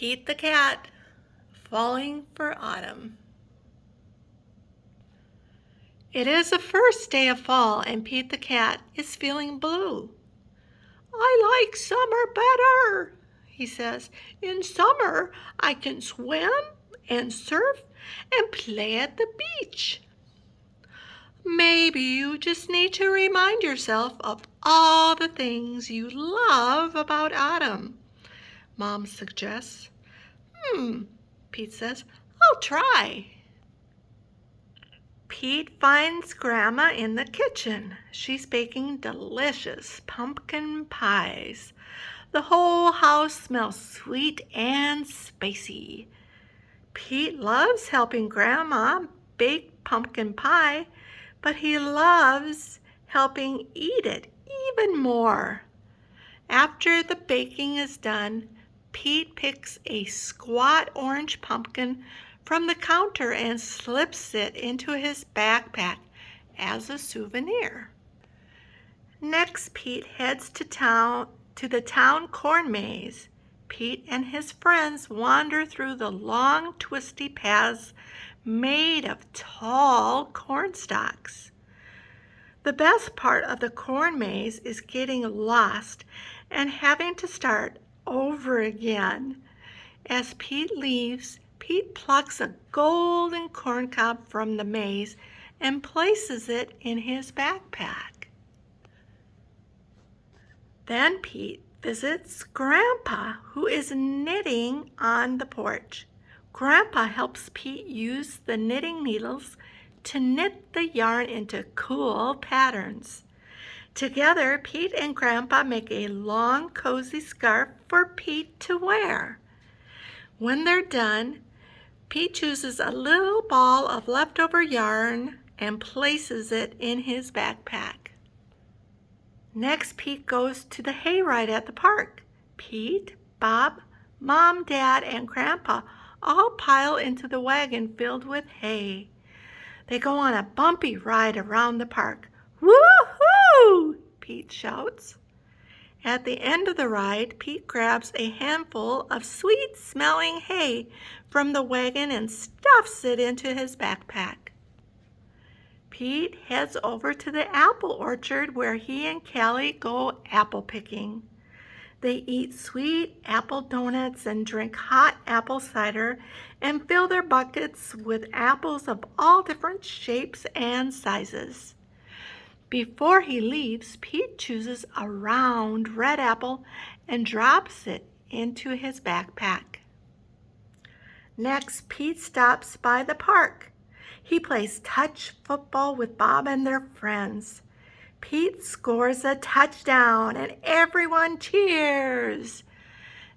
Pete the Cat, Falling for Autumn. It is the first day of fall and Pete the Cat is feeling blue. "I like summer better," he says. "In summer I can swim and surf and play at the beach." "Maybe you just need to remind yourself of all the things you love about autumn," Mom suggests. Pete says, "I'll try." Pete finds Grandma in the kitchen. She's baking delicious pumpkin pies. The whole house smells sweet and spicy. Pete loves helping Grandma bake pumpkin pie, but he loves helping eat it even more. After the baking is done, Pete picks a squat orange pumpkin from the counter and slips it into his backpack as a souvenir. Next, Pete heads to the town corn maze. Pete and his friends wander through the long, twisty paths made of tall corn stalks. The best part of the corn maze is getting lost and having to start over again. As Pete leaves, Pete plucks a golden corn cob from the maze and places it in his backpack. Then Pete visits Grandpa, who is knitting on the porch. Grandpa helps Pete use the knitting needles to knit the yarn into cool patterns. Together, Pete and Grandpa make a long, cozy scarf for Pete to wear. When they're done, Pete chooses a little ball of leftover yarn and places it in his backpack. Next, Pete goes to the hayride at the park. Pete, Bob, Mom, Dad, and Grandpa all pile into the wagon filled with hay. They go on a bumpy ride around the park. "Woo-hoo!" Pete shouts. At the end of the ride, Pete grabs a handful of sweet-smelling hay from the wagon and stuffs it into his backpack. Pete heads over to the apple orchard where he and Callie go apple picking. They eat sweet apple donuts and drink hot apple cider and fill their buckets with apples of all different shapes and sizes. Before he leaves, Pete chooses a round red apple and drops it into his backpack. Next, Pete stops by the park. He plays touch football with Bob and their friends. Pete scores a touchdown and everyone cheers.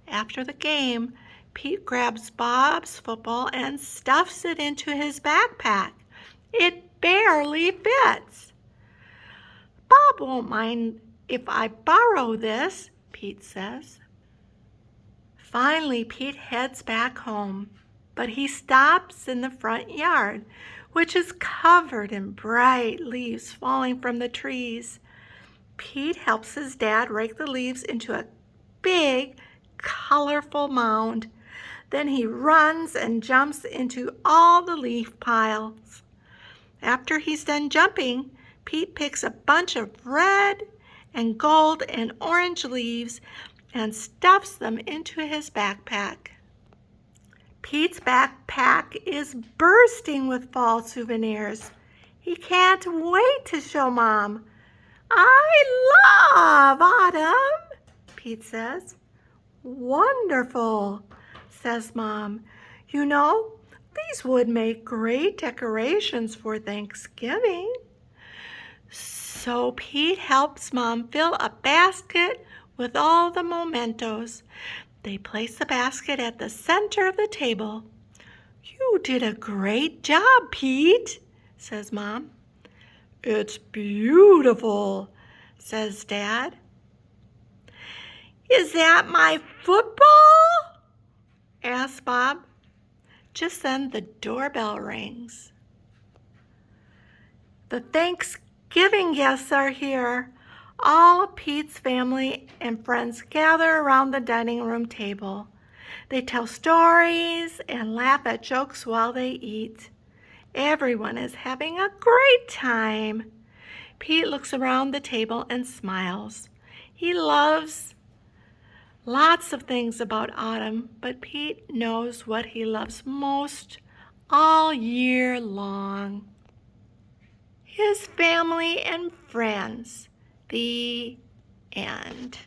After the game, Pete grabs Bob's football and stuffs it into his backpack. It barely fits. "Bob won't mind if I borrow this," Pete says. Finally, Pete heads back home, but he stops in the front yard, which is covered in bright leaves falling from the trees. Pete helps his dad rake the leaves into a big, colorful mound. Then he runs and jumps into all the leaf piles. After he's done jumping, Pete picks a bunch of red and gold and orange leaves and stuffs them into his backpack. Pete's backpack is bursting with fall souvenirs. He can't wait to show Mom. "I love autumn," Pete says. "Wonderful," says Mom. "You know, these would make great decorations for Thanksgiving." So Pete helps Mom fill a basket with all the mementos. They place the basket at the center of the table. "You did a great job, Pete," says Mom. "It's beautiful," says Dad. "Is that my football?" asks Bob. Just then the doorbell rings. The Thanksgiving guests are here. All of Pete's family and friends gather around the dining room table. They tell stories and laugh at jokes while they eat. Everyone is having a great time. Pete looks around the table and smiles. He loves lots of things about autumn, but Pete knows what he loves most all year long. His family and friends. The end.